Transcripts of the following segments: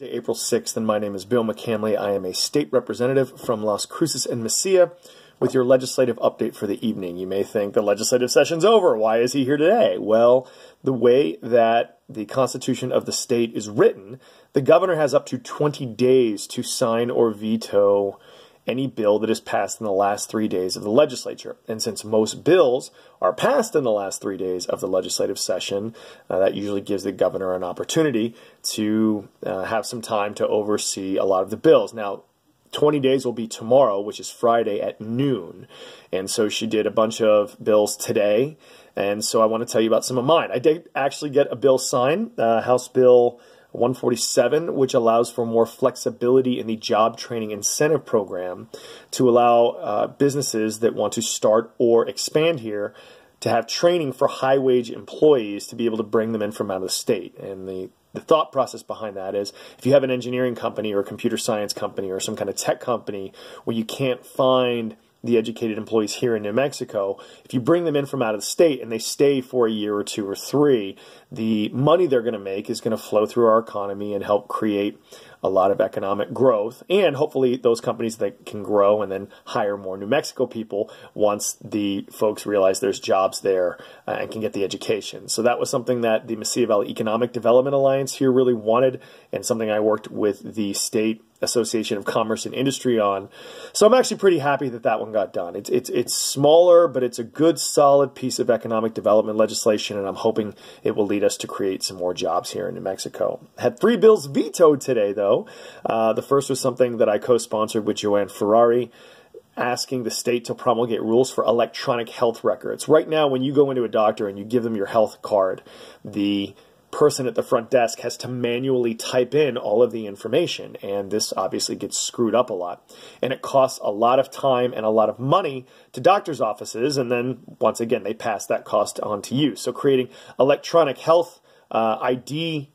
April 6th, and my name is Bill McCamley. I am a state representative from Las Cruces and Mesilla with your legislative update for the evening. You may think the legislative session's over. Why is he here today? Well, the way that the Constitution of the state is written, the governor has up to 20 days to sign or veto any bill that is passed in the last 3 days of the legislature. And since most bills are passed in the last 3 days of the legislative session, that usually gives the governor an opportunity to have some time to oversee a lot of the bills. Now, 20 days will be tomorrow, which is Friday at noon. And so she did a bunch of bills today. And so I want to tell you about some of mine. I did actually get a bill signed, House Bill 147, which allows for more flexibility in the job training incentive program to allow businesses that want to start or expand here to have training for high-wage employees to be able to bring them in from out of the state. And the thought process behind that is if you have an engineering company or a computer science company or some kind of tech company where you can't find the educated employees here in New Mexico, if you bring them in from out of the state and they stay for a year or two or three, the money they're going to make is going to flow through our economy and help create a lot of economic growth, and hopefully those companies that can grow and then hire more New Mexico people once the folks realize there's jobs there and can get the education. So that was something that the Mesilla Valley Economic Development Alliance here really wanted, and something I worked with the State Association of Commerce and Industry on. So I'm actually pretty happy that that one got done. It's smaller, but it's a good, solid piece of economic development legislation, and I'm hoping it will lead us to create some more jobs here in New Mexico. Had 3 bills vetoed today, though. The first was something that I co-sponsored with Joanne Ferrari, asking the state to promulgate rules for electronic health records. Right now, when you go into a doctor and you give them your health card, the person at the front desk has to manually type in all of the information, and this obviously gets screwed up a lot, and it costs a lot of time and a lot of money to doctors' offices, and then once again they pass that cost on to you. So creating electronic health ID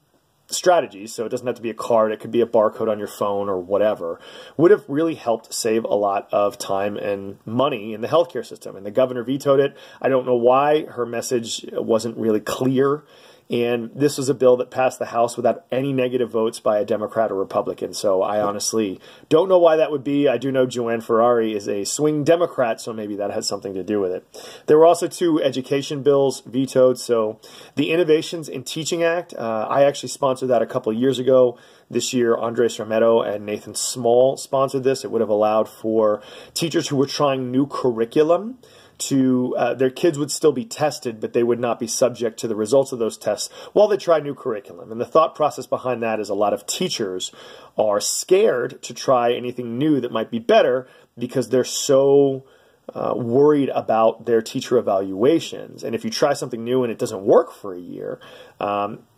strategies, so it doesn't have to be a card, it could be a barcode on your phone or whatever, would have really helped save a lot of time and money in the healthcare system. And the governor vetoed it. I don't know why. Her message wasn't really clear. And this was a bill that passed the House without any negative votes by a Democrat or Republican. So I honestly don't know why that would be. I do know Joanne Ferrari is a swing Democrat, so maybe that has something to do with it. There were also 2 education bills vetoed. So the Innovations in Teaching Act, I actually sponsored that a couple of years ago. This year, Andres Romero and Nathan Small sponsored this. It would have allowed for teachers who were trying new curriculum to, their kids would still be tested, but they would not be subject to the results of those tests while they try new curriculum. And the thought process behind that is a lot of teachers are scared to try anything new that might be better because they're so worried about their teacher evaluations. And if you try something new and it doesn't work for a year,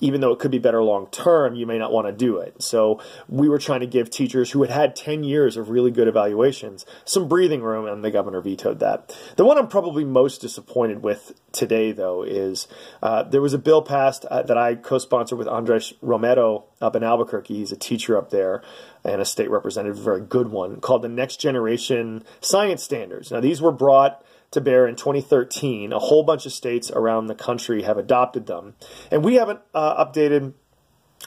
even though it could be better long term, you may not want to do it. So we were trying to give teachers who had had 10 years of really good evaluations some breathing room, and the governor vetoed that. The one I'm probably most disappointed with today, though, is there was a bill passed that I co-sponsored with Andres Romero up in Albuquerque. He's a teacher up there and a state representative, a very good one, called the Next Generation Science Standards. Now, these were brought to bear in 2013. A whole bunch of states around the country have adopted them. And we haven't updated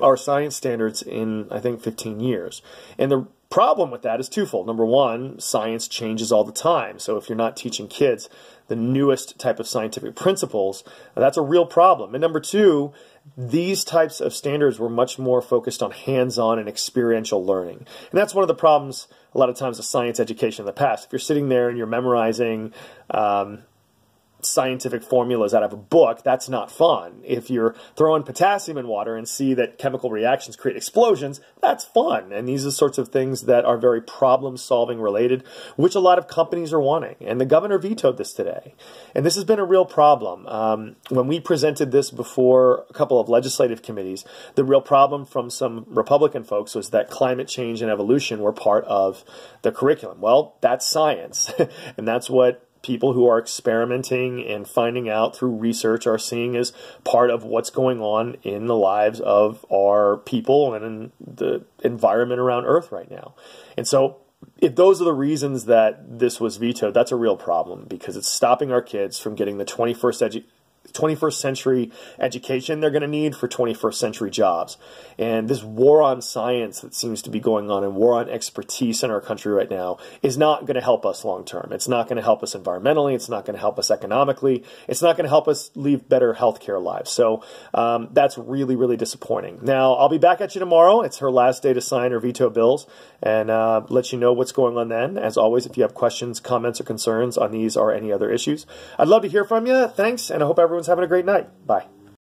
our science standards in, I think, 15 years. And the problem with that is twofold. Number one, science changes all the time. So if you're not teaching kids the newest type of scientific principles, that's a real problem. And number two, these types of standards were much more focused on hands-on and experiential learning. And that's one of the problems a lot of times with science education in the past. If you're sitting there and you're memorizing scientific formulas out of a book, that's not fun. If you're throwing potassium in water and see that chemical reactions create explosions, that's fun. And these are sorts of things that are very problem-solving related, which a lot of companies are wanting. And the governor vetoed this today. And this has been a real problem. When we presented this before a couple of legislative committees, the real problem from some Republican folks was that climate change and evolution were part of the curriculum. Well, that's science. And that's what people who are experimenting and finding out through research are seeing as part of what's going on in the lives of our people and in the environment around Earth right now. And so if those are the reasons that this was vetoed, that's a real problem because it's stopping our kids from getting the 21st 21st century education they're going to need for 21st century jobs. And this war on science that seems to be going on and war on expertise in our country right now is not going to help us long term. It's not going to help us environmentally. It's not going to help us economically. It's not going to help us lead better healthcare lives. So that's really, really disappointing. Now, I'll be back at you tomorrow. It's her last day to sign or veto bills, and let you know what's going on then. As always, if you have questions, comments, or concerns on these or any other issues, I'd love to hear from you. Thanks, and I hope everyone's having a great night. Bye.